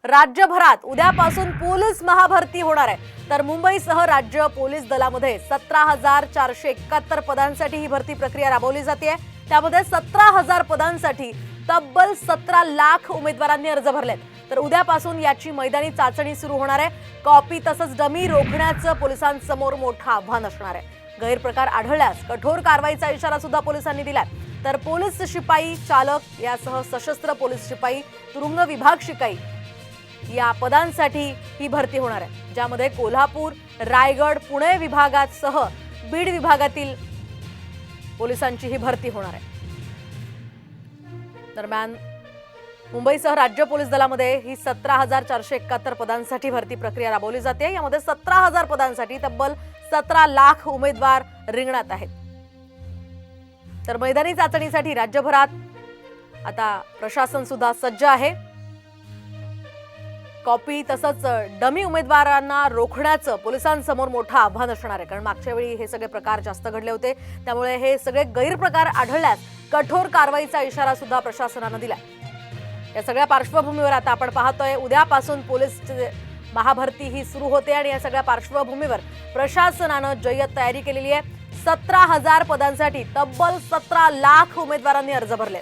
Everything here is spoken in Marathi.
राज्यभरात उद्यापासून पोलीस महाभरती होणार आहे। तर मुंबईसह राज्य पोलीस दलामध्ये 17,471 पदांसाठी ही भरती प्रक्रिया राबवली जाते। त्यामध्ये 17,000 पदांसाठी तब्बल 17 लाख उमेदवारांनी अर्ज भरलेत। तर उद्यापासून याची मैदानी चाचणी सुरू होणार आहे। कॉपी तसंच डमी रोखण्याचं पोलिसांसमोर मोठं आव्हान असणार आहे। गैरप्रकार आढळल्यास कठोर कारवाईचा इशारा सुद्धा पोलिसांनी दिलाय। तर पोलीस शिपाई चालक यासह सशस्त्र पोलीस शिपाई, तुरुंग विभाग शिपाई या पदांसाठी ही भरती होणार आहे, ज्यामध्ये कोल्हापूर, रायगड, पुणे विभागासह बीड विभागातील पोलिसांची ही भरती होणार आहे। दरम्यान मुंबईसह राज्य पोलीस दलामध्ये ही 17,471 पदांसाठी भरती प्रक्रिया राबवली जाते। यामध्ये 17,000 पदांसाठी तब्बल 17 लाख उमेदवार रिंगणात आहेत। तर मैदानी चाचणीसाठी राज्यभरात आता प्रशासन सुद्धा सज्ज आहे। कॉपी तसंच डमी उमेदवारांना रोखण्याचं पोलिसांसमोर मोठं आव्हान असणार आहे, कारण मागच्या वेळी हे सगळे प्रकार जास्त घडले होते। त्यामुळे हे सगळे गैरप्रकार आढळल्यास कठोर कारवाईचा इशारा सुद्धा प्रशासनाने दिला। या सगळ्या पार्श्वभूमीवर आता आपण पाहतोय उद्यापासून पोलीस महाभरती ही सुरू होते आणि या सगळ्या पार्श्वभूमीवर प्रशासनाने जय्यत तयारी केलेली आहे। 17,000 पदांसाठी तब्बल 17 लाख उमेदवारांनी अर्ज भरले।